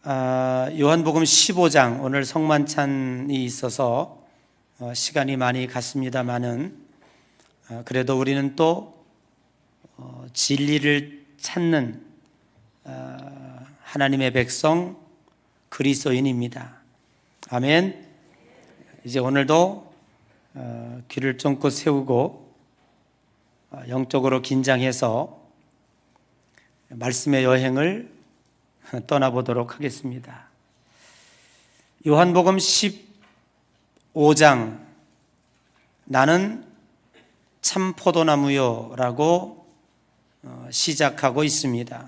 요한복음 15장, 오늘 성만찬이 있어서 시간이 많이 갔습니다마는 그래도 우리는 또 진리를 찾는 하나님의 백성 그리스도인입니다. 아멘. 이제 오늘도 귀를 쫑긋 세우고 영적으로 긴장해서 말씀의 여행을 떠나보도록 하겠습니다. 요한복음 15장, 나는 참 포도나무요 라고 시작하고 있습니다.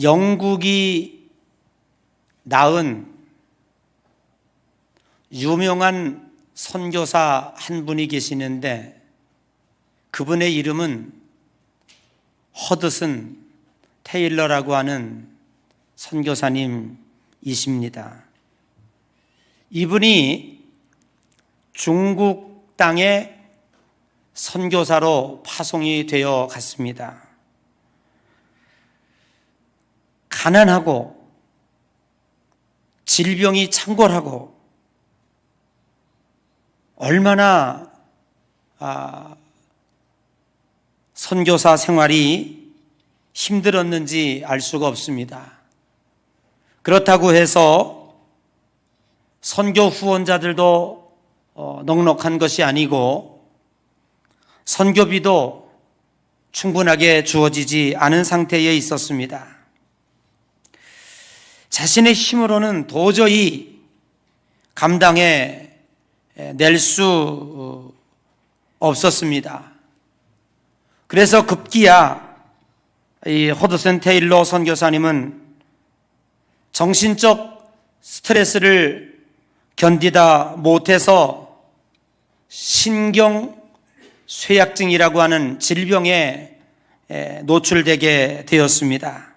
영국이 낳은 유명한 선교사 한 분이 계시는데 그분의 이름은 허드슨 테일러라고 하는 선교사님이십니다. 이분이 중국 땅에 선교사로 파송이 되어 갔습니다. 가난하고 질병이 창궐하고 얼마나 선교사 생활이 힘들었는지 알 수가 없습니다. 그렇다고 해서 선교 후원자들도 넉넉한 것이 아니고 선교비도 충분하게 주어지지 않은 상태에 있었습니다. 자신의 힘으로는 도저히 감당해 낼 수 없었습니다. 그래서 급기야 이 허드슨 테일러 선교사님은 정신적 스트레스를 견디다 못해서 신경쇠약증이라고 하는 질병에 노출되게 되었습니다.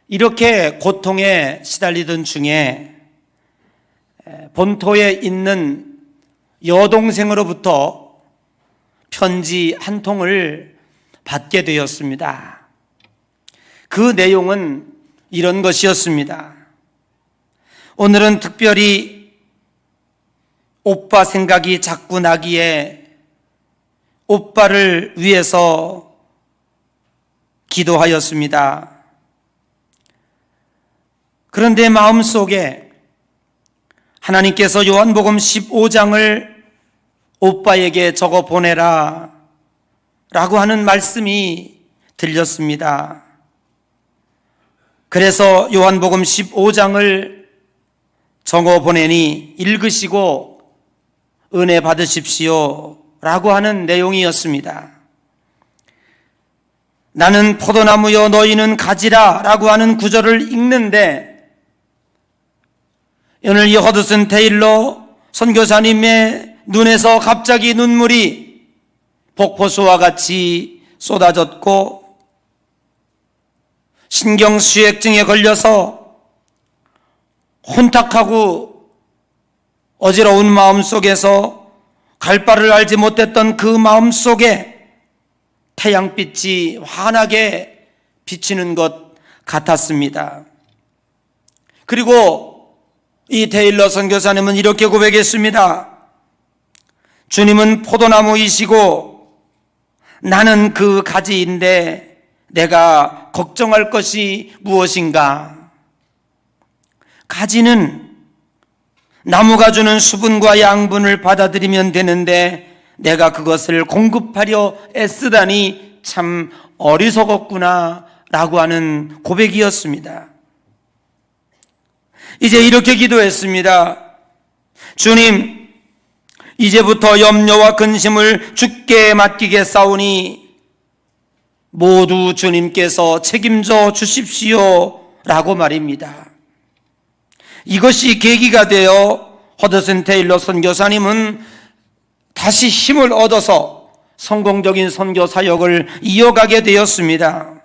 이렇게 고통에 시달리던 중에 본토에 있는 여동생으로부터 편지 한 통을 받게 되었습니다. 그 내용은 이런 것이었습니다. 오늘은 특별히 오빠 생각이 자꾸 나기에 오빠를 위해서 기도하였습니다. 그런데 마음속에 하나님께서 요한복음 15장을 오빠에게 적어 보내라 라고 하는 말씀이 들렸습니다. 그래서 요한복음 15장을 적어 보내니 읽으시고 은혜 받으십시오 라고 하는 내용이었습니다. 나는 포도나무여 너희는 가지라 라고 하는 구절을 읽는데 오늘 이 허드슨 테일러 선교사님의 눈에서 갑자기 눈물이 폭포수와 같이 쏟아졌고 신경쇠약증에 걸려서 혼탁하고 어지러운 마음 속에서 갈 바를 알지 못했던 그 마음 속에 태양빛이 환하게 비치는 것 같았습니다. 그리고 이 테일러 선교사님은 이렇게 고백했습니다. 주님은 포도나무이시고 나는 그 가지인데 내가 걱정할 것이 무엇인가? 가지는 나무가 주는 수분과 양분을 받아들이면 되는데 내가 그것을 공급하려 애쓰다니 참 어리석었구나 라고 하는 고백이었습니다. 이제 이렇게 기도했습니다. 주님, 이제부터 염려와 근심을 주께 맡기겠사오니 모두 주님께서 책임져 주십시오 라고 말입니다. 이것이 계기가 되어 허드슨 테일러 선교사님은 다시 힘을 얻어서 성공적인 선교 사역을 이어가게 되었습니다.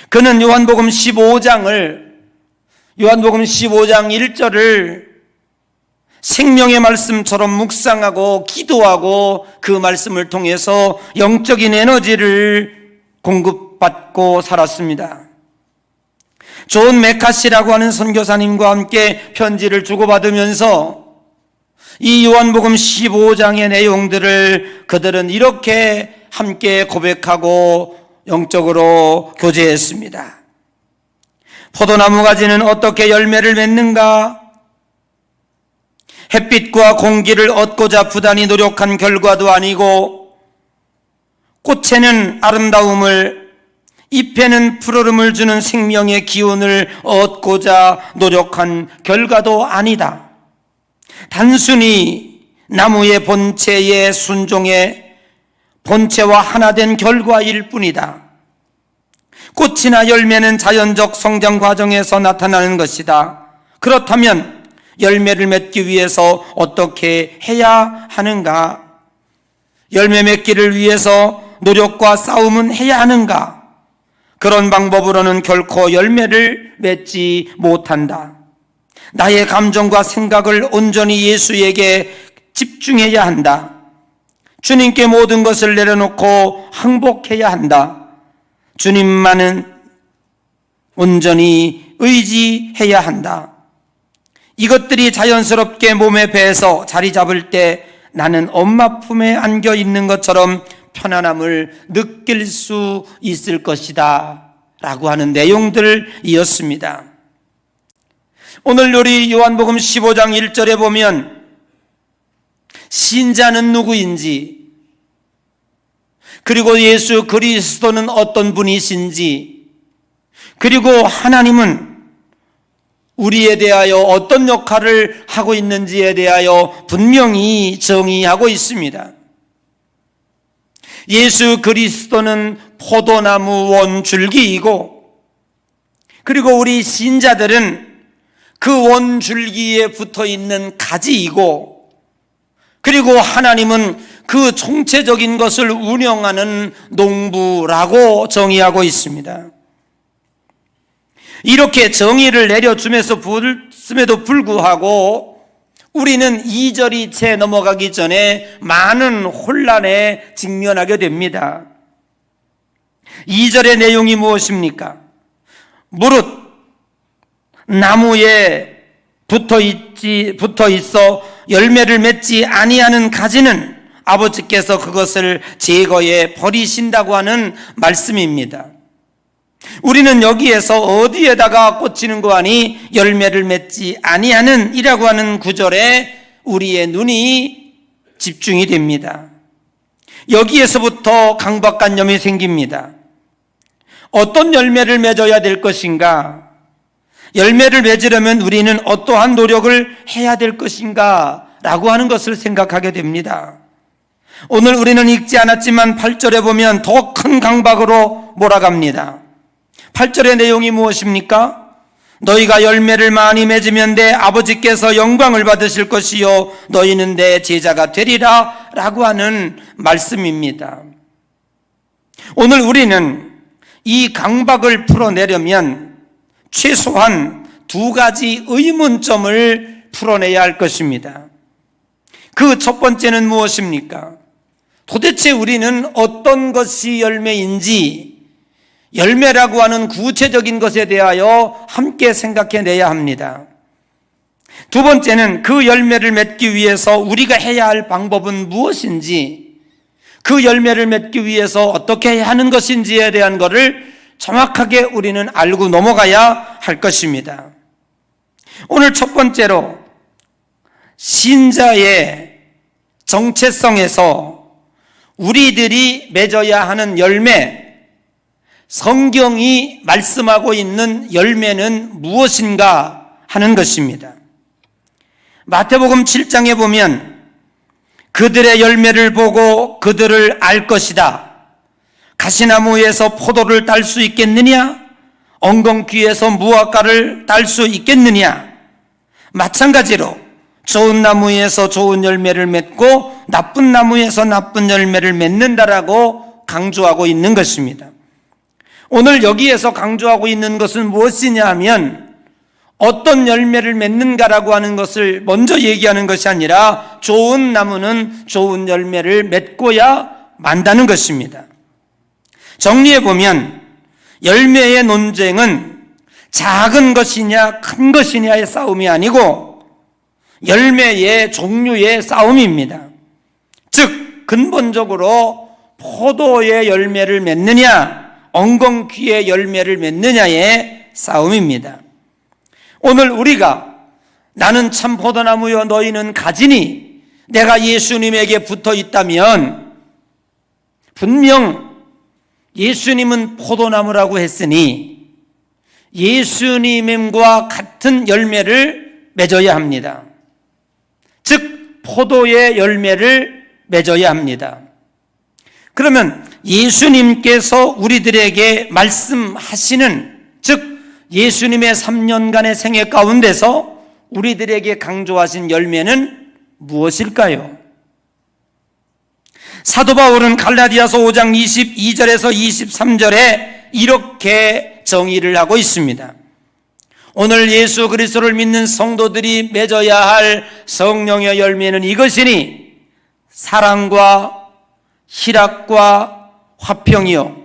그는 요한복음 15장 1절을 생명의 말씀처럼 묵상하고 기도하고 그 말씀을 통해서 영적인 에너지를 공급받고 살았습니다. 존 메카시라고 하는 선교사님과 함께 편지를 주고받으면서 이 요한복음 15장의 내용들을 그들은 이렇게 함께 고백하고 영적으로 교제했습니다. 포도나무 가지는 어떻게 열매를 맺는가? 햇빛과 공기를 얻고자 부단히 노력한 결과도 아니고, 꽃에는 아름다움을, 잎에는 푸르름을 주는 생명의 기운을 얻고자 노력한 결과도 아니다. 단순히 나무의 본체의 순종에 본체와 하나 된 결과일 뿐이다. 꽃이나 열매는 자연적 성장 과정에서 나타나는 것이다. 그렇다면 열매를 맺기 위해서 어떻게 해야 하는가? 열매 맺기를 위해서 노력과 싸움은 해야 하는가? 그런 방법으로는 결코 열매를 맺지 못한다. 나의 감정과 생각을 온전히 예수에게 집중해야 한다. 주님께 모든 것을 내려놓고 항복해야 한다. 주님만은 온전히 의지해야 한다. 이것들이 자연스럽게 몸에 배에서 자리 잡을 때 나는 엄마 품에 안겨 있는 것처럼 편안함을 느낄 수 있을 것이다 라고 하는 내용들이었습니다. 오늘 우리 요한복음 15장 1절에 보면 신자는 누구인지, 그리고 예수 그리스도는 어떤 분이신지, 그리고 하나님은 우리에 대하여 어떤 역할을 하고 있는지에 대하여 분명히 정의하고 있습니다. 예수 그리스도는 포도나무 원줄기이고, 그리고 우리 신자들은 그 원줄기에 붙어있는 가지이고, 그리고 하나님은 그 총체적인 것을 운영하는 농부라고 정의하고 있습니다. 이렇게 정의를 내려줌에도 불구하고 우리는 2절이 채 넘어가기 전에 많은 혼란에 직면하게 됩니다. 2절의 내용이 무엇입니까? 무릇 나무에 붙어 있어 열매를 맺지 아니하는 가지는 아버지께서 그것을 제거해 버리신다고 하는 말씀입니다. 우리는 여기에서 어디에다가 꽂히는 거 아니 열매를 맺지 아니하는 이라고 하는 구절에 우리의 눈이 집중이 됩니다. 여기에서부터 강박관념이 생깁니다. 어떤 열매를 맺어야 될 것인가? 열매를 맺으려면 우리는 어떠한 노력을 해야 될 것인가? 라고 하는 것을 생각하게 됩니다. 오늘 우리는 읽지 않았지만 8절에 보면 더 큰 강박으로 몰아갑니다. 8절의 내용이 무엇입니까? 너희가 열매를 많이 맺으면 내 아버지께서 영광을 받으실 것이요 너희는 내 제자가 되리라 라고 하는 말씀입니다. 오늘 우리는 이 강박을 풀어내려면 최소한 2가지 의문점을 풀어내야 할 것입니다. 그 첫 번째는 무엇입니까? 도대체 우리는 어떤 것이 열매인지, 열매라고 하는 구체적인 것에 대하여 함께 생각해내야 합니다. 두 번째는 그 열매를 맺기 위해서 우리가 해야 할 방법은 무엇인지, 그 열매를 맺기 위해서 어떻게 해야 하는 것인지에 대한 것을 정확하게 우리는 알고 넘어가야 할 것입니다. 오늘 첫 번째로 신자의 정체성에서 우리들이 맺어야 하는 열매, 성경이 말씀하고 있는 열매는 무엇인가 하는 것입니다. 마태복음 7장에 보면 그들의 열매를 보고 그들을 알 것이다. 가시나무에서 포도를 딸 수 있겠느냐? 엉겅퀴에서 무화과를 딸 수 있겠느냐? 마찬가지로 좋은 나무에서 좋은 열매를 맺고 나쁜 나무에서 나쁜 열매를 맺는다라고 강조하고 있는 것입니다. 오늘 여기에서 강조하고 있는 것은 무엇이냐 하면 어떤 열매를 맺는가라고 하는 것을 먼저 얘기하는 것이 아니라 좋은 나무는 좋은 열매를 맺고야 만다는 것입니다. 정리해 보면 열매의 논쟁은 작은 것이냐 큰 것이냐의 싸움이 아니고 열매의 종류의 싸움입니다. 즉 근본적으로 포도의 열매를 맺느냐 엉겅퀴의 열매를 맺느냐의 싸움입니다. 오늘 우리가 나는 참 포도나무여 너희는 가지니 내가 예수님에게 붙어 있다면 분명 예수님은 포도나무라고 했으니 예수님과 같은 열매를 맺어야 합니다. 즉 포도의 열매를 맺어야 합니다. 그러면 예수님께서 우리들에게 말씀하시는 즉 예수님의 3년간의 생애 가운데서 우리들에게 강조하신 열매는 무엇일까요? 사도 바울은 갈라디아서 5장 22절에서 23절에 이렇게 정의를 하고 있습니다. 오늘 예수 그리스도를 믿는 성도들이 맺어야 할 성령의 열매는 이것이니 사랑과 희락과 화평이요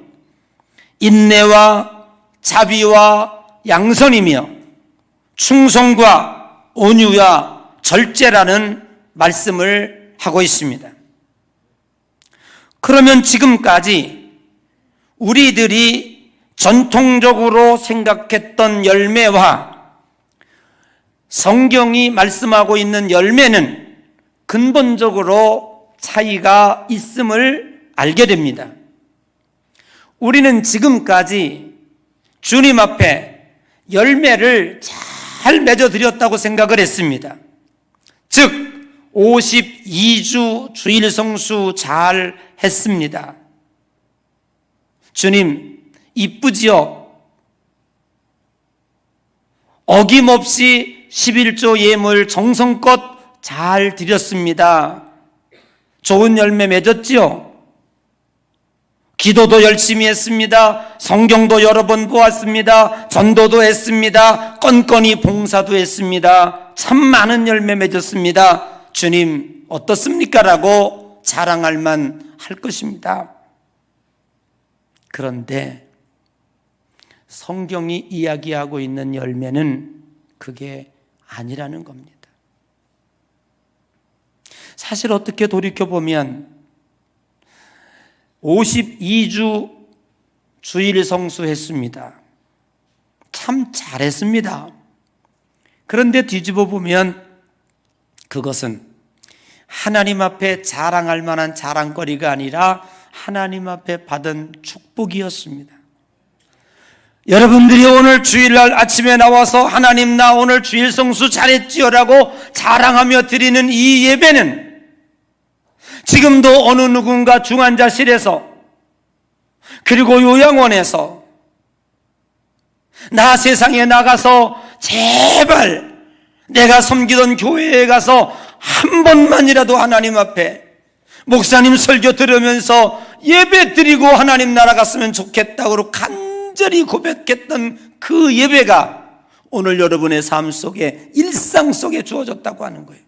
인내와 자비와 양선이며 충성과 온유와 절제라는 말씀을 하고 있습니다. 그러면 지금까지 우리들이 전통적으로 생각했던 열매와 성경이 말씀하고 있는 열매는 근본적으로 차이가 있음을 알게 됩니다. 우리는 지금까지 주님 앞에 열매를 잘 맺어드렸다고 생각을 했습니다. 즉 52주 주일 성수 잘 했습니다. 주님 이쁘지요? 어김없이 11조 예물 정성껏 잘 드렸습니다. 좋은 열매 맺었지요? 기도도 열심히 했습니다. 성경도 여러 번 보았습니다. 전도도 했습니다. 건건히 봉사도 했습니다. 참 많은 열매 맺었습니다. 주님 어떻습니까? 라고 자랑할 만 할 것입니다. 그런데 성경이 이야기하고 있는 열매는 그게 아니라는 겁니다. 사실 어떻게 돌이켜보면 52주 주일 성수했습니다. 참 잘했습니다. 그런데 뒤집어 보면 그것은 하나님 앞에 자랑할 만한 자랑거리가 아니라 하나님 앞에 받은 축복이었습니다. 여러분들이 오늘 주일날 아침에 나와서 하나님 나 오늘 주일 성수 잘했지요 라고 자랑하며 드리는 이 예배는 지금도 어느 누군가 중환자실에서 그리고 요양원에서 나 세상에 나가서 제발 내가 섬기던 교회에 가서 한 번만이라도 하나님 앞에 목사님 설교 들으면서 예배 드리고 하나님 나라 갔으면 좋겠다고 간절히 고백했던 그 예배가 오늘 여러분의 삶 속에 일상 속에 주어졌다고 하는 거예요.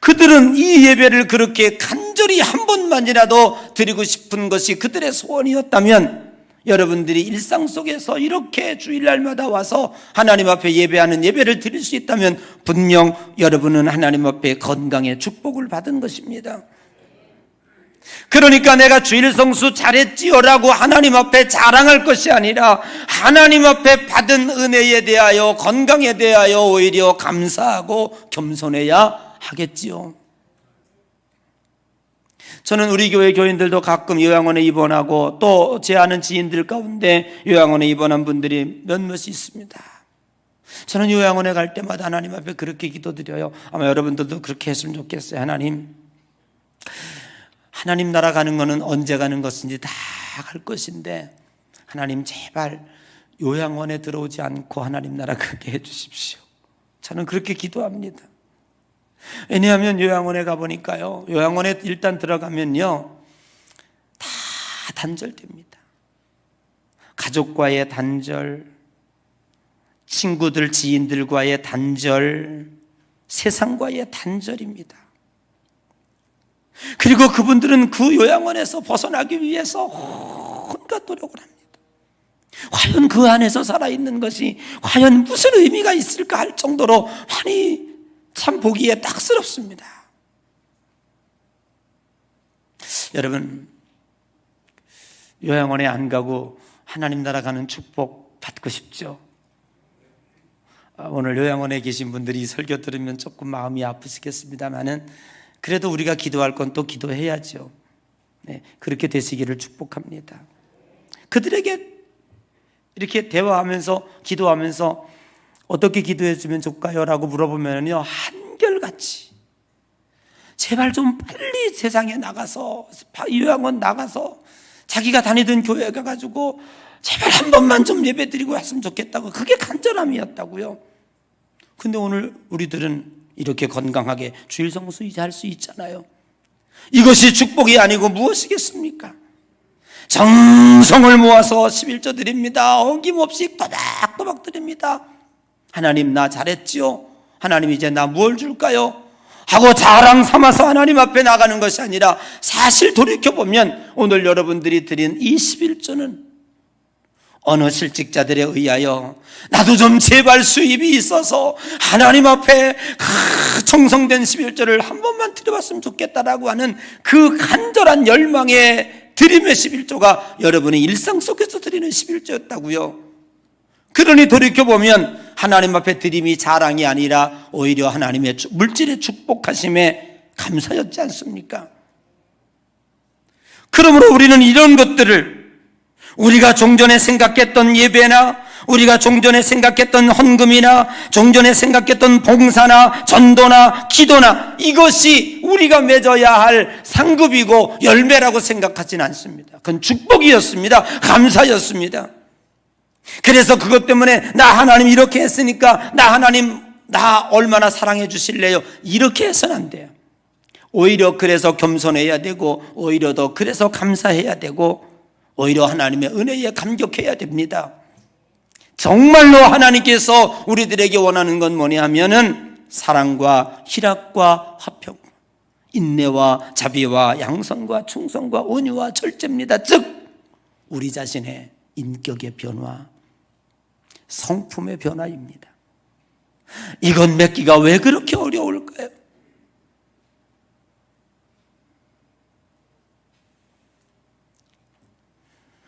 그들은 이 예배를 그렇게 간절히 한 번만이라도 드리고 싶은 것이 그들의 소원이었다면 여러분들이 일상 속에서 이렇게 주일날마다 와서 하나님 앞에 예배하는 예배를 드릴 수 있다면 분명 여러분은 하나님 앞에 건강의 축복을 받은 것입니다. 그러니까 내가 주일 성수 잘했지요라고 하나님 앞에 자랑할 것이 아니라 하나님 앞에 받은 은혜에 대하여 건강에 대하여 오히려 감사하고 겸손해야 하겠지요. 저는 우리 교회 교인들도 가끔 요양원에 입원하고 또 제 아는 지인들 가운데 요양원에 입원한 분들이 몇몇이 있습니다. 저는 요양원에 갈 때마다 하나님 앞에 그렇게 기도드려요. 아마 여러분들도 그렇게 했으면 좋겠어요. 하나님 나라 가는 거는 언제 가는 것인지 다 갈 것인데 하나님 제발 요양원에 들어오지 않고 하나님 나라 가게 해 주십시오. 저는 그렇게 기도합니다. 왜냐하면 요양원에 가보니까요, 요양원에 일단 들어가면요 다 단절됩니다. 가족과의 단절, 친구들 지인들과의 단절, 세상과의 단절입니다. 그리고 그분들은 그 요양원에서 벗어나기 위해서 온갖 노력을 합니다. 과연 그 안에서 살아있는 것이 과연 무슨 의미가 있을까 할 정도로 많이 참 보기에 딱스럽습니다. 여러분, 요양원에 안 가고 하나님 나라 가는 축복 받고 싶죠? 오늘 요양원에 계신 분들이 설교 들으면 조금 마음이 아프시겠습니다만은 그래도 우리가 기도할 건 또 기도해야죠. 네, 그렇게 되시기를 축복합니다. 그들에게 이렇게 대화하면서 기도하면서 어떻게 기도해 주면 좋을까요? 라고 물어보면요, 한결같이 제발 좀 빨리 세상에 나가서 요양원 나가서 자기가 다니던 교회 가가지고 제발 한 번만 좀 예배 드리고 왔으면 좋겠다고, 그게 간절함이었다고요. 근데 오늘 우리들은 이렇게 건강하게 주일 성수 이제 할 수 있잖아요. 이것이 축복이 아니고 무엇이겠습니까? 정성을 모아서 11조 드립니다. 어김없이 또박또박 드립니다. 하나님 나 잘했지요? 하나님 이제 나 뭘 줄까요? 하고 자랑 삼아서 하나님 앞에 나가는 것이 아니라 사실 돌이켜보면 오늘 여러분들이 드린 이 11조는 어느 실직자들에 의하여 나도 좀 제발 수입이 있어서 하나님 앞에 정성된 11조를 한 번만 드려봤으면 좋겠다라고 하는 그 간절한 열망의 드림의 11조가 여러분의 일상 속에서 드리는 11조였다고요. 그러니 돌이켜보면 하나님 앞에 드림이 자랑이 아니라 오히려 하나님의 물질의 축복하심에 감사였지 않습니까? 그러므로 우리는 이런 것들을 우리가 종전에 생각했던 예배나 우리가 종전에 생각했던 헌금이나 종전에 생각했던 봉사나 전도나 기도나 이것이 우리가 맺어야 할 상급이고 열매라고 생각하지는 않습니다. 그건 축복이었습니다. 감사였습니다. 그래서 그것 때문에 나 하나님 이렇게 했으니까 나 하나님 나 얼마나 사랑해 주실래요? 이렇게 해서는 안 돼요. 오히려 그래서 겸손해야 되고 오히려 더 그래서 감사해야 되고 오히려 하나님의 은혜에 감격해야 됩니다. 정말로 하나님께서 우리들에게 원하는 건 뭐냐 하면은 사랑과 희락과 화평, 인내와 자비와 양선과 충성과 온유와 절제입니다. 즉 우리 자신의 인격의 변화, 성품의 변화입니다. 이건 맺기가 왜 그렇게 어려울까요?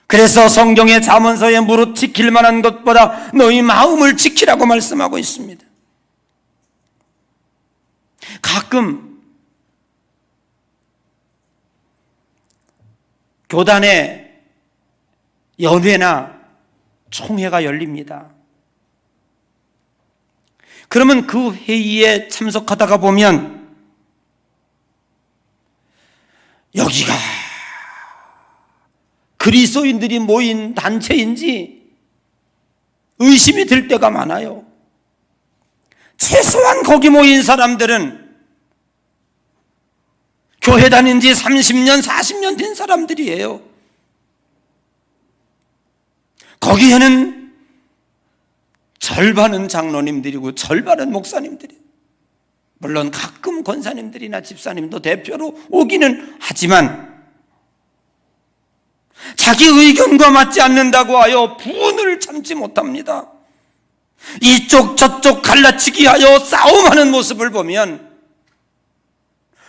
그래서 성경의 잠언서에 무릇 지킬 만한 것보다 너희 마음을 지키라고 말씀하고 있습니다. 가끔 교단에 연회나 총회가 열립니다. 그러면 그 회의에 참석하다가 보면 여기가 그리스도인들이 모인 단체인지 의심이 들 때가 많아요. 최소한 거기 모인 사람들은 교회 다닌 지 30년, 40년 된 사람들이에요. 거기에는 절반은 장로님들이고 절반은 목사님들이에요. 물론 가끔 권사님들이나 집사님도 대표로 오기는 하지만 자기 의견과 맞지 않는다고 하여 분을 참지 못합니다. 이쪽 저쪽 갈라치기 하여 싸움하는 모습을 보면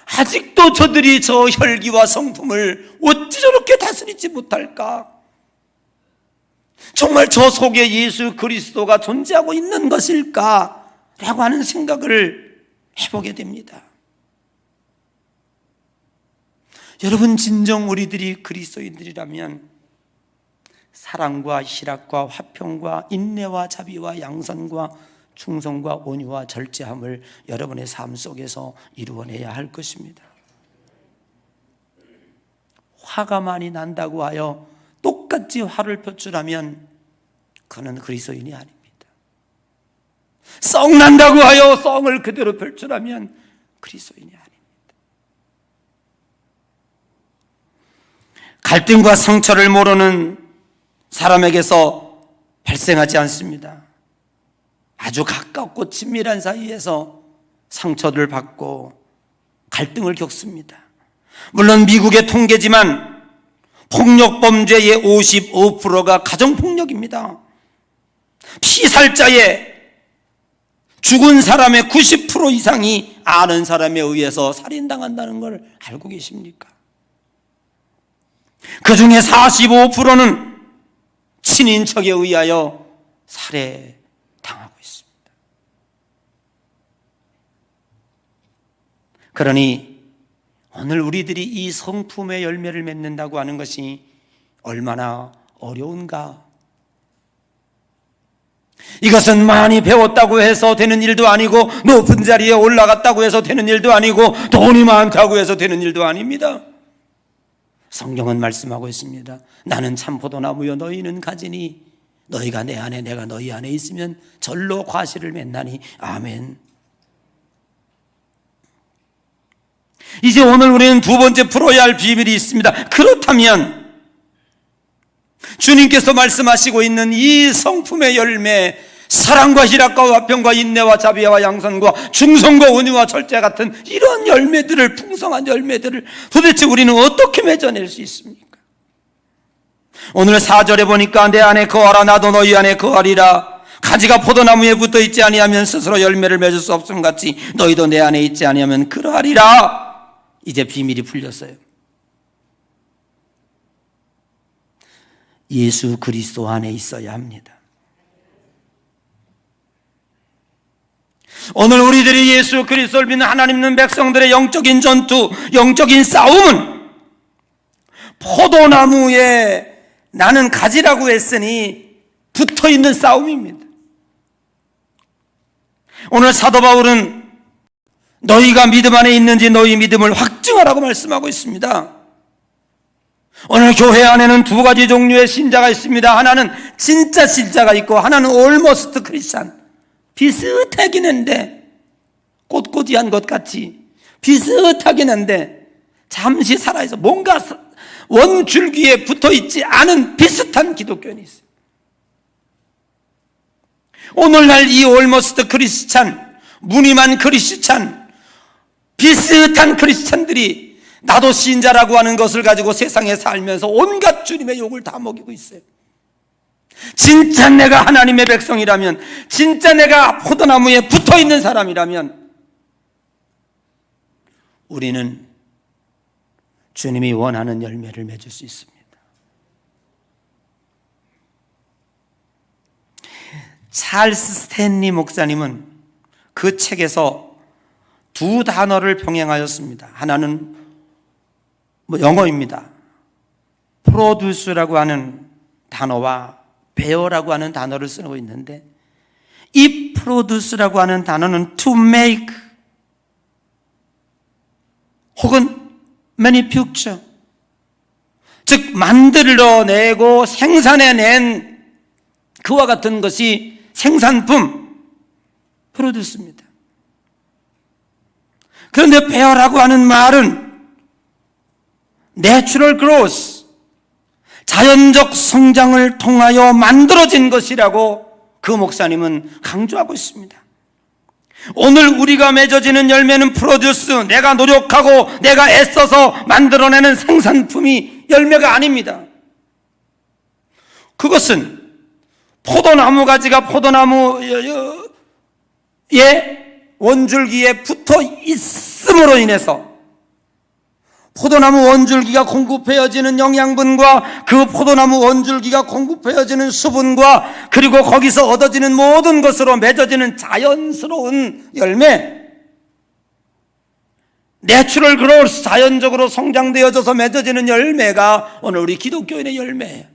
아직도 저들이 저 혈기와 성품을 어찌 저렇게 다스리지 못할까? 정말 저 속에 예수 그리스도가 존재하고 있는 것일까? 라고 하는 생각을 해보게 됩니다. 여러분, 진정 우리들이 그리스도인들이라면 사랑과 희락과 화평과 인내와 자비와 양선과 충성과 온유와 절제함을 여러분의 삶 속에서 이루어내야 할 것입니다. 화가 많이 난다고 하여 똑같이 화를 표출하면 그는 그리스도인이 아닙니다. 썽 난다고 하여 썽을 그대로 표출하면 그리스도인이 아닙니다. 갈등과 상처를 모르는 사람에게서 발생하지 않습니다. 아주 가깝고 친밀한 사이에서 상처를 받고 갈등을 겪습니다. 물론 미국의 통계지만 폭력범죄의 55%가 가정폭력입니다. 피살자의 죽은 사람의 90% 이상이 아는 사람에 의해서 살인당한다는 걸 알고 계십니까? 그 중에 45%는 친인척에 의하여 살해당하고 있습니다. 그러니 오늘 우리들이 이 성품의 열매를 맺는다고 하는 것이 얼마나 어려운가? 이것은 많이 배웠다고 해서 되는 일도 아니고, 높은 자리에 올라갔다고 해서 되는 일도 아니고, 돈이 많다고 해서 되는 일도 아닙니다. 성경은 말씀하고 있습니다. 나는 참 포도나무여 너희는 가지니 너희가 내 안에 내가 너희 안에 있으면 절로 과실을 맺나니. 아멘. 이제 오늘 우리는 두 번째 풀어야 할 비밀이 있습니다. 그렇다면 주님께서 말씀하시고 있는 이 성품의 열매, 사랑과 희락과 화평과 인내와 자비와 양선과 충성과 온유와 절제 같은 이런 열매들을, 풍성한 열매들을 도대체 우리는 어떻게 맺어낼 수 있습니까? 오늘 4절에 보니까 내 안에 거하라 나도 너희 안에 거하리라. 가지가 포도나무에 붙어 있지 아니하면 스스로 열매를 맺을 수 없음 같이 너희도 내 안에 있지 아니하면 그러하리라. 이제 비밀이 풀렸어요. 예수 그리스도 안에 있어야 합니다. 오늘 우리들이 예수 그리스도를 믿는 하나님 있는 백성들의 영적인 전투, 영적인 싸움은 포도나무에 나는 가지라고 했으니 붙어있는 싸움입니다. 오늘 사도 바울은 너희가 믿음 안에 있는지 너희 믿음을 확증하라고 말씀하고 있습니다. 오늘 교회 안에는 두 가지 종류의 신자가 있습니다. 하나는 진짜 신자가 있고 하나는 almost 크리스찬, 비슷하긴 한데, 꼿꼿이한 것 같이 비슷하긴 한데 잠시 살아있어 뭔가 원줄기에 붙어있지 않은 비슷한 기독교인이 있어요. 오늘날 이 almost 크리스찬, 무늬만 크리스찬, 비슷한 크리스찬들이 나도 신자라고 하는 것을 가지고 세상에 살면서 온갖 주님의 욕을 다 먹이고 있어요. 진짜 내가 하나님의 백성이라면, 진짜 내가 포도나무에 붙어있는 사람이라면 우리는 주님이 원하는 열매를 맺을 수 있습니다. 찰스 스탠리 목사님은 그 책에서 두 단어를 병행하였습니다. 하나는 영어입니다. 프로듀스라고 하는 단어와 베어라고 하는 단어를 쓰고 있는데, 이 프로듀스라고 하는 단어는 to make 혹은 manufacture, 즉 만들어내고 생산해낸 그와 같은 것이 생산품, 프로듀스입니다. 그런데 베어라고 하는 말은 내추럴 그로스, 자연적 성장을 통하여 만들어진 것이라고 그 목사님은 강조하고 있습니다. 오늘 우리가 맺어지는 열매는 프로듀스, 내가 노력하고 내가 애써서 만들어내는 생산품이 열매가 아닙니다. 그것은 포도나무 가지가 포도나무의 원줄기에 붙어 있음으로 인해서 포도나무 원줄기가 공급해야지는 영양분과 그 포도나무 원줄기가 공급해야지는 수분과 그리고 거기서 얻어지는 모든 것으로 맺어지는 자연스러운 열매, 내추럴 그로스, 자연적으로 성장되어져서 맺어지는 열매가 오늘 우리 기독교인의 열매예요.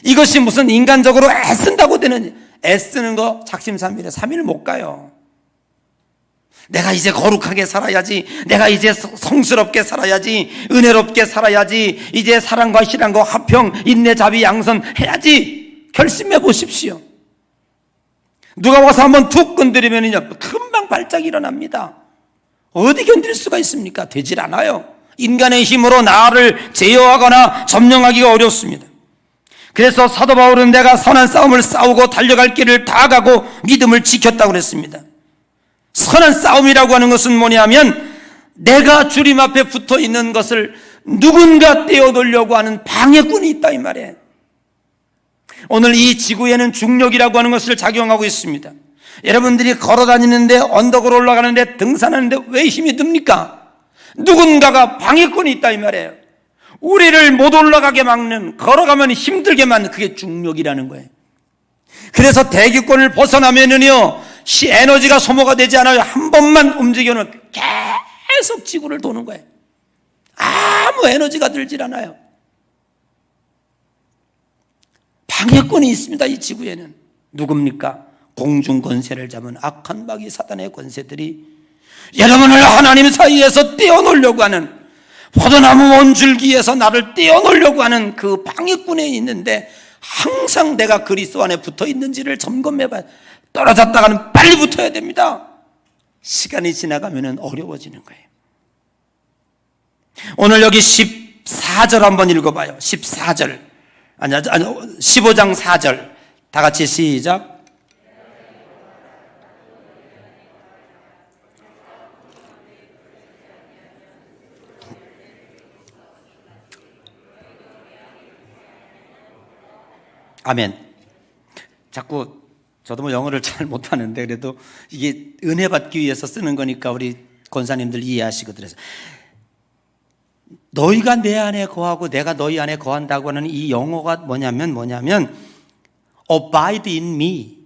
이것이 무슨 인간적으로 애쓴다고 되는, 애쓰는 거 작심삼일에 3일 못 가요. 내가 이제 거룩하게 살아야지, 내가 이제 성스럽게 살아야지, 은혜롭게 살아야지, 이제 사랑과 희랑과 화평, 인내, 자비, 양선 해야지 결심해 보십시오. 누가 와서 한번 툭 건드리면요 금방 발작이 일어납니다. 어디 견딜 수가 있습니까? 되질 않아요. 인간의 힘으로 나를 제어하거나 점령하기가 어렵습니다. 그래서 사도 바울은 내가 선한 싸움을 싸우고 달려갈 길을 다 가고 믿음을 지켰다고 그랬습니다. 선한 싸움이라고 하는 것은 뭐냐면 내가 주님 앞에 붙어 있는 것을 누군가 떼어놓으려고 하는 방해꾼이 있다 이 말이에요. 오늘 이 지구에는 중력이라고 하는 것을 작용하고 있습니다. 여러분들이 걸어다니는데, 언덕으로 올라가는데, 등산하는데 왜 힘이 듭니까? 누군가가 방해꾼이 있다 이 말이에요. 우리를 못 올라가게 막는, 걸어가면 힘들게 만든, 그게 중력이라는 거예요. 그래서 대기권을 벗어나면은요, 에너지가 소모가 되지 않아요. 한 번만 움직여는 계속 지구를 도는 거예요. 아무 에너지가 들질 않아요. 방해꾼이 있습니다. 이 지구에는. 누굽니까? 공중 권세를 잡은 악한 마귀 사단의 권세들이 여러분을 하나님 사이에서 떼어놓으려고 하는, 포도나무 원줄기에서 나를 떼어놓으려고 하는 그 방해꾼이 있는데, 항상 내가 그리스도 안에 붙어 있는지를 점검해봐야. 떨어졌다가는 빨리 붙어야 됩니다. 시간이 지나가면 어려워지는 거예요. 오늘 여기 14절 한번 읽어봐요. 14절. 아니 15장 4절. 다 같이 시작. 아멘. 자꾸 저도 뭐 영어를 잘 못하는데 그래도 이게 은혜 받기 위해서 쓰는 거니까 우리 권사님들 이해하시거든요. 너희가 내 안에 거하고 내가 너희 안에 거한다고 하는 이 영어가 뭐냐면 abide in me.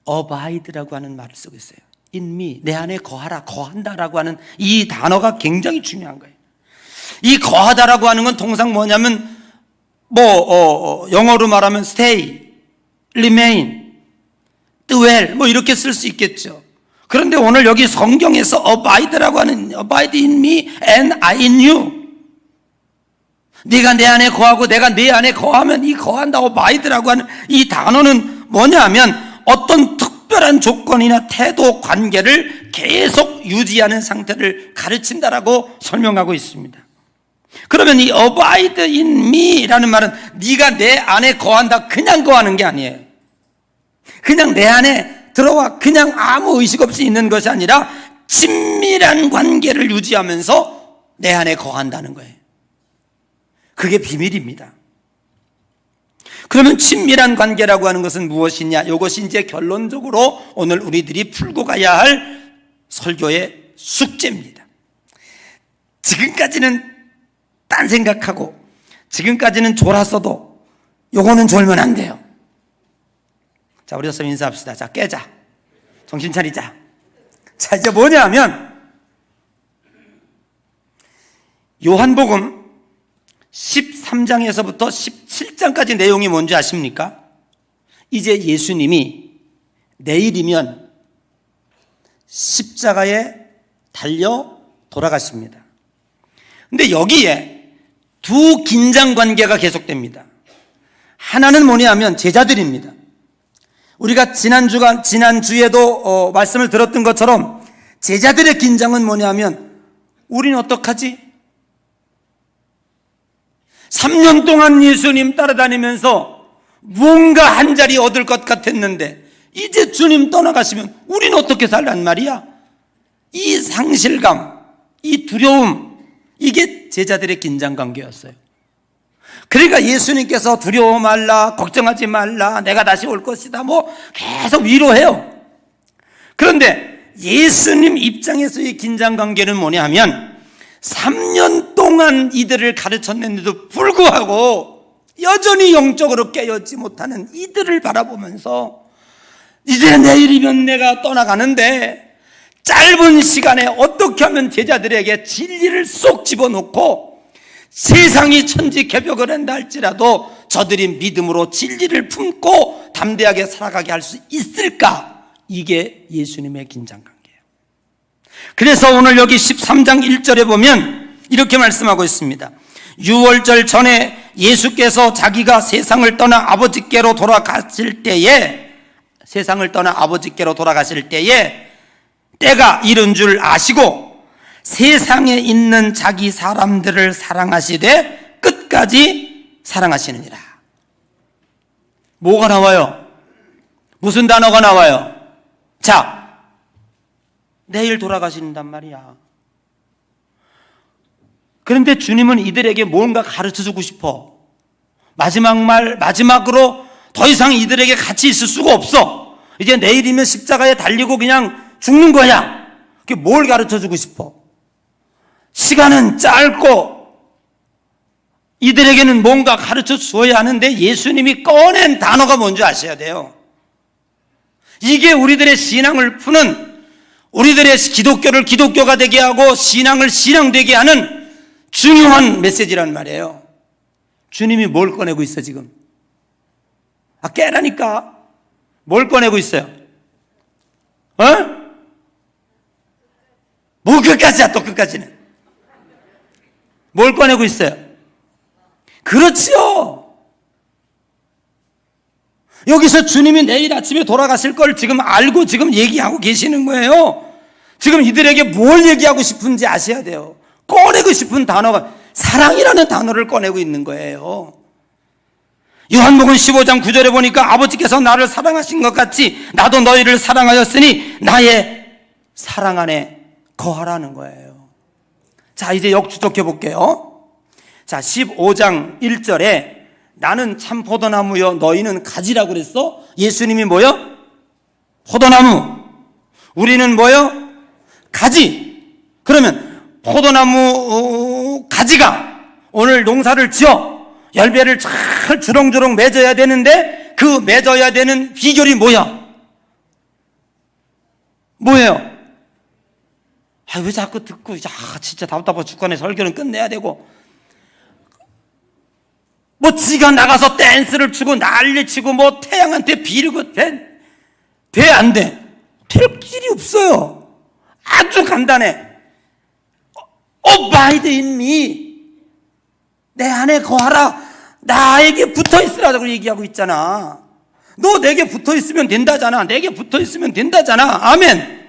abide라고 하는 말을 쓰고 있어요. in me. 내 안에 거하라, 거한다라고 하는 이 단어가 굉장히 중요한 거예요. 이 거하다라고 하는 건 통상 뭐냐면 영어로 말하면 stay, remain, dwell 이렇게 쓸 수 있겠죠. 그런데 오늘 여기 성경에서 abide라고 하는 abide in me and I in you. 네가 내 안에 거하고 내가 네 안에 거하면 이 거한다 abide라고 하는 이 단어는 뭐냐면 어떤 특별한 조건이나 태도, 관계를 계속 유지하는 상태를 가르친다라고 설명하고 있습니다. 그러면 이 abide in me라는 말은 네가 내 안에 거한다, 그냥 거하는 게 아니에요. 그냥 내 안에 들어와 그냥 아무 의식 없이 있는 것이 아니라 친밀한 관계를 유지하면서 내 안에 거한다는 거예요. 그게 비밀입니다. 그러면 친밀한 관계라고 하는 것은 무엇이냐? 이것이 이제 결론적으로 오늘 우리들이 풀고 가야 할 설교의 숙제입니다. 지금까지는 딴 생각하고 지금까지는 졸았어도 요거는 졸면 안 돼요. 자, 우리 서서 인사합시다. 자, 깨자. 정신 차리자. 자, 이제 뭐냐면 요한복음 13장에서부터 17장까지 내용이 뭔지 아십니까? 이제 예수님이 내일이면 십자가에 달려 돌아가십니다. 근데 여기에 두 긴장 관계가 계속됩니다. 하나는 뭐냐면 제자들입니다. 우리가 지난주에도 말씀을 들었던 것처럼 제자들의 긴장은 뭐냐면 우리는 어떡하지? 3년 동안 예수님 따라다니면서 뭔가 한 자리 얻을 것 같았는데 이제 주님 떠나가시면 우리는 어떻게 살란 말이야? 이 상실감, 이 두려움, 이게 제자들의 긴장 관계였어요. 그러니까 예수님께서 두려워 말라, 걱정하지 말라, 내가 다시 올 것이다 계속 위로해요. 그런데 예수님 입장에서의 긴장 관계는 뭐냐 하면 3년 동안 이들을 가르쳤는데도 불구하고 여전히 영적으로 깨어있지 못하는 이들을 바라보면서 이제 내일이면 내가 떠나가는데 짧은 시간에 어떻게 하면 제자들에게 진리를 쏙 집어넣고 세상이 천지개벽을 한다 할지라도 저들이 믿음으로 진리를 품고 담대하게 살아가게 할 수 있을까? 이게 예수님의 긴장관계예요. 그래서 오늘 여기 13장 1절에 보면 이렇게 말씀하고 있습니다. 유월절 전에 예수께서 자기가 세상을 떠나 아버지께로 돌아가실 때에 때가 이른 줄 아시고 세상에 있는 자기 사람들을 사랑하시되 끝까지 사랑하시느니라. 뭐가 나와요? 무슨 단어가 나와요? 자, 내일 돌아가신단 말이야. 그런데 주님은 이들에게 뭔가 가르쳐주고 싶어. 마지막으로 더 이상 이들에게 같이 있을 수가 없어. 이제 내일이면 십자가에 달리고 그냥 죽는 거야. 그게 뭘 가르쳐주고 싶어? 시간은 짧고 이들에게는 뭔가 가르쳐 주어야 하는데 예수님이 꺼낸 단어가 뭔지 아셔야 돼요. 이게 우리들의 신앙을 푸는, 우리들의 기독교를 기독교가 되게 하고 신앙을 신앙되게 하는 중요한 메시지란 말이에요. 주님이 뭘 꺼내고 있어 지금? 깨라니까. 뭘 꺼내고 있어요? 뭐 끝까지야 또 끝까지는. 뭘 꺼내고 있어요? 그렇죠. 여기서 주님이 내일 아침에 돌아가실 걸 지금 알고 지금 얘기하고 계시는 거예요. 지금 이들에게 뭘 얘기하고 싶은지 아셔야 돼요. 꺼내고 싶은 단어가 사랑이라는 단어를 꺼내고 있는 거예요. 요한복음 15장 9절에 보니까 아버지께서 나를 사랑하신 것 같이 나도 너희를 사랑하였으니 나의 사랑 안에 거하라는 거예요. 자, 이제 역추적해 볼게요. 자, 15장 1절에 나는 참 포도나무여 너희는 가지라고 그랬어? 예수님이 뭐요? 포도나무. 우리는 뭐요? 가지. 그러면 포도나무 가지가 오늘 농사를 지어 열매를 잘 주렁주렁 맺어야 되는데 그 맺어야 되는 비결이 뭐야? 뭐예요? 왜 자꾸 듣고 진짜 답답해 죽겠네. 설교는 끝내야 되고 뭐 지가 나가서 댄스를 추고 난리치고 뭐 태양한테 비르고 돼 안 돼? 될 길이 없어요. 아주 간단해. Abide in me. 내 안에 거하라. 나에게 붙어있으라고 얘기하고 있잖아. 너 내게 붙어있으면 된다잖아. 내게 붙어있으면 된다잖아. 아멘.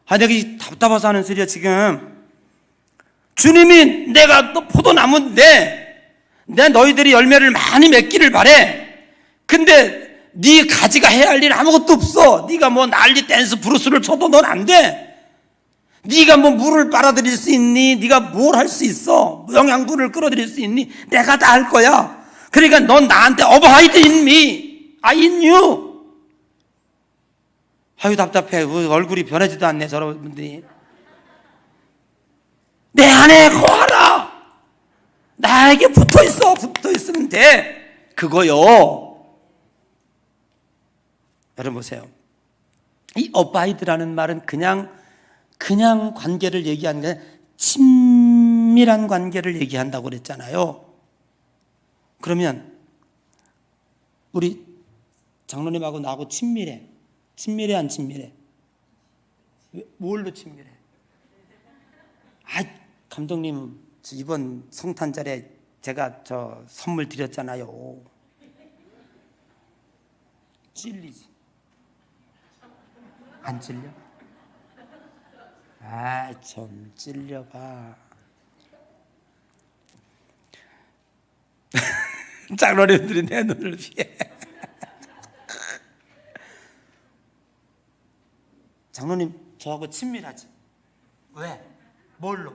내가 답답해서 하는 소리야 지금. 주님이 내가 또 포도나무인데 내 너희들이 열매를 많이 맺기를 바래. 근데 네 가지가 해야 할 일 아무것도 없어. 네가 뭐 난리 댄스 브루스를 쳐도 넌 안 돼. 네가 뭐 물을 빨아들일 수 있니? 네가 뭘 할 수 있어? 영양분을 끌어들일 수 있니? 내가 다 할 거야. 그러니까 넌 나한테 Abide in me, I in you. 답답해. 얼굴이 변하지도 않네 저러분들이. 내 안에 거하라. 나에게 붙어있어. 붙어있으면 돼. 그거요. 여러분 보세요. 이 Abide라는 말은 그냥 관계를 얘기하는 게 친밀한 관계를 얘기한다고 그랬잖아요. 그러면 우리 장로님하고 나하고 친밀해. 친밀해 안 친밀해? 뭘로 친밀해? 감독님 이번 성탄절에 제가 저 선물 드렸잖아요. 찔리지? 안 찔려? 좀 찔려봐. 장로님들이 내 눈을 피해. 장로님 저하고 친밀하지? 왜? 뭘로?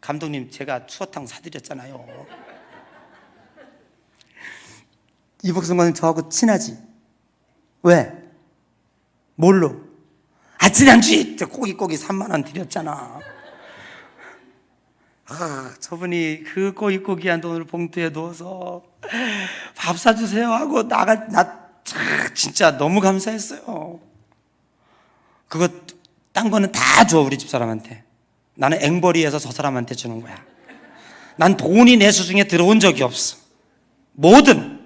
감독님 제가 추어탕 사드렸잖아요. 이복성관님 저하고 친하지? 왜? 뭘로? 지난주에 고기 3만 원 드렸잖아. 저분이 그 고기한 돈을 봉투에 넣어서 밥 사주세요 하고 진짜 너무 감사했어요. 그거 딴 거는 다 줘 우리 집사람한테. 나는 앵벌이해서 저 사람한테 주는 거야. 난 돈이 내 수중에 들어온 적이 없어. 뭐든.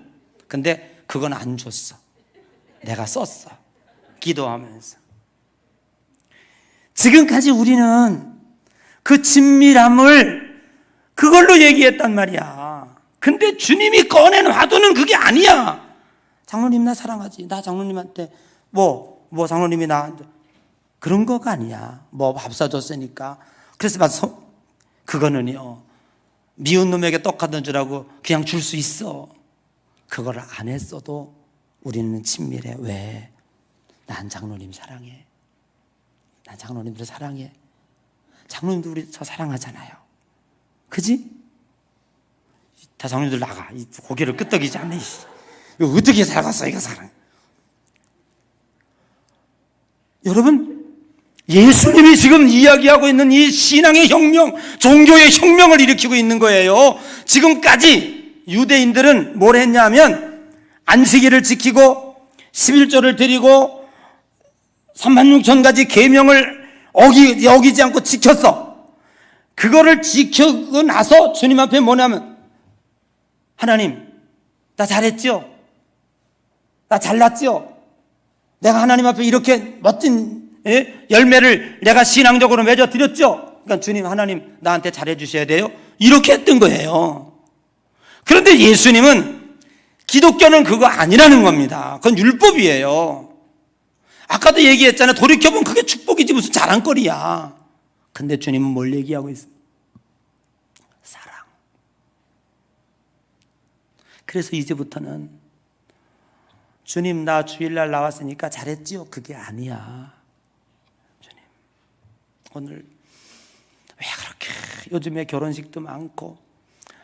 근데 그건 안 줬어. 내가 썼어. 기도하면서. 지금까지 우리는 그 친밀함을 그걸로 얘기했단 말이야. 근데 주님이 꺼낸 화두는 그게 아니야. 장로님 나 사랑하지. 나 장로님한테 뭐 장로님이 나한테 그런 거가 아니야. 뭐 밥 사줬으니까. 그래서 그거는요. 미운 놈에게 떡 하던 줄 알고 그냥 줄 수 있어. 그걸 안 했어도 우리는 친밀해. 왜? 난 장로님 사랑해. 난 장로님들을 사랑해. 장로님도 우리 저 사랑하잖아요. 그지? 다 장로님들 나가. 이 고개를 끄덕이지 않네. 이거 어떻게 살았어, 이거 사랑. 여러분, 예수님이 지금 이야기하고 있는 이 신앙의 혁명, 종교의 혁명을 일으키고 있는 거예요. 지금까지 유대인들은 뭘 했냐면 안식일을 지키고 11조를 드리고 36,000가지 계명을 어기지 않고 지켰어. 그거를 지키고 나서 주님 앞에 뭐냐면, 하나님, 나 잘했죠? 나 잘났죠? 내가 하나님 앞에 이렇게 멋진 열매를 내가 신앙적으로 맺어 드렸죠? 그러니까 주님, 하나님 나한테 잘해 주셔야 돼요. 이렇게 했던 거예요. 그런데 예수님은, 기독교는 그거 아니라는 겁니다. 그건 율법이에요. 아까도 얘기했잖아요. 돌이켜보면 그게 축복이지 무슨 자랑거리야. 근데 주님은 뭘 얘기하고 있어요? 사랑. 그래서 이제부터는 주님, 나 주일날 나왔으니까 잘했지요? 그게 아니야. 주님, 오늘 왜 그렇게 요즘에 결혼식도 많고,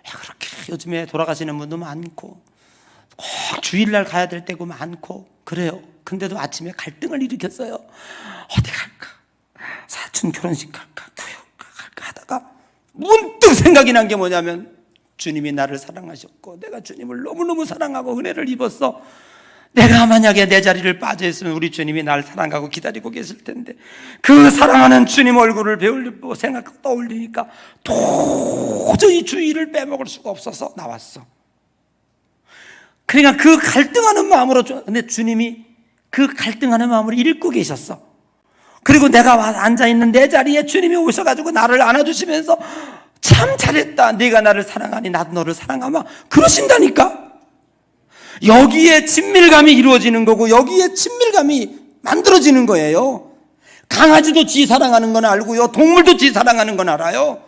왜 그렇게 요즘에 돌아가시는 분도 많고, 꼭 주일날 가야 될 때고 많고 그래요. 근데도 아침에 갈등을 일으켰어요. 어디 갈까? 사촌 결혼식 갈까? 교회 갈까? 하다가 문득 생각이 난 게 뭐냐면, 주님이 나를 사랑하셨고 내가 주님을 너무너무 사랑하고 은혜를 입었어. 내가 만약에 내 자리를 빠져 있으면 우리 주님이 날 사랑하고 기다리고 계실 텐데, 그 사랑하는 주님 얼굴을 배우고 생각 떠올리니까 도저히 주일을 빼먹을 수가 없어서 나왔어. 그러니까 그 갈등하는 마음으로, 근데 주님이 그 갈등하는 마음을 읽고 계셨어. 그리고 내가 앉아있는 내 자리에 주님이 오셔가지고 나를 안아주시면서, 참 잘했다, 네가 나를 사랑하니 나도 너를 사랑하마, 그러신다니까. 여기에 친밀감이 이루어지는 거고, 여기에 친밀감이 만들어지는 거예요. 강아지도 지 사랑하는 건 알고요, 동물도 지 사랑하는 건 알아요.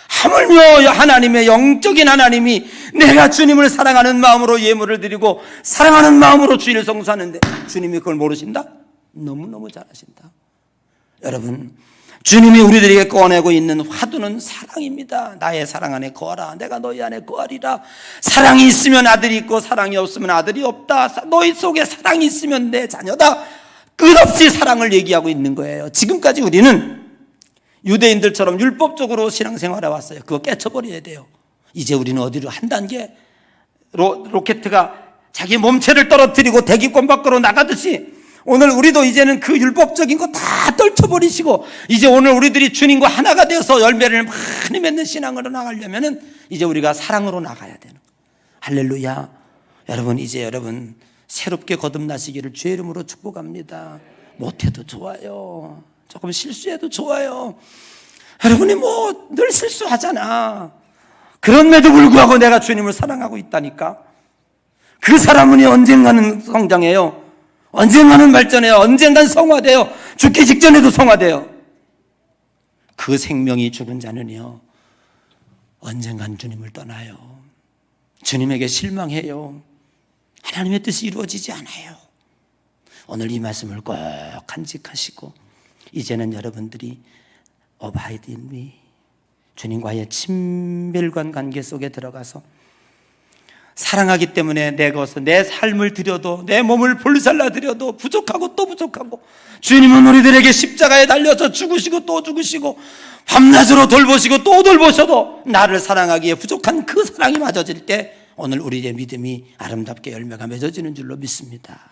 하물며 하나님의 영적인 하나님이 내가 주님을 사랑하는 마음으로 예물을 드리고 사랑하는 마음으로 주일을 성수하는데 주님이 그걸 모르신다? 너무너무 잘하신다. 여러분, 주님이 우리들에게 꺼내고 있는 화두는 사랑입니다. 나의 사랑 안에 거하라. 내가 너희 안에 거하리라. 사랑이 있으면 아들이 있고 사랑이 없으면 아들이 없다. 너희 속에 사랑이 있으면 내 자녀다. 끝없이 사랑을 얘기하고 있는 거예요. 지금까지 우리는 유대인들처럼 율법적으로 신앙생활해 왔어요. 그거 깨쳐버려야 돼요. 이제 우리는 어디로 한 단계, 로켓가 자기 몸체를 떨어뜨리고 대기권 밖으로 나가듯이 오늘 우리도 이제는 그 율법적인 거 다 떨쳐버리시고, 이제 오늘 우리들이 주님과 하나가 되어서 열매를 많이 맺는 신앙으로 나가려면은 이제 우리가 사랑으로 나가야 되는 거예요. 할렐루야. 여러분, 이제 여러분 새롭게 거듭나시기를 주의 이름으로 축복합니다. 못해도 좋아요. 조금 실수해도 좋아요. 여러분이 뭐 늘 실수하잖아. 그럼에도 불구하고 내가 주님을 사랑하고 있다니까. 그 사람은 언젠가는 성장해요. 언젠가는 발전해요. 언젠가는 성화돼요. 죽기 직전에도 성화돼요. 그 생명이 죽은 자는요, 언젠간 주님을 떠나요. 주님에게 실망해요. 하나님의 뜻이 이루어지지 않아요. 오늘 이 말씀을 꼭 간직하시고, 이제는 여러분들이 Abide in me, 주님과의 친밀관 관계 속에 들어가서 사랑하기 때문에 내 것을, 내 삶을 드려도, 내 몸을 불살라 드려도 부족하고 또 부족하고, 주님은 우리들에게 십자가에 달려서 죽으시고 또 죽으시고 밤낮으로 돌보시고 또 돌보셔도 나를 사랑하기에 부족한 그 사랑이 맞아질 때 오늘 우리의 믿음이 아름답게 열매가 맺어지는 줄로 믿습니다.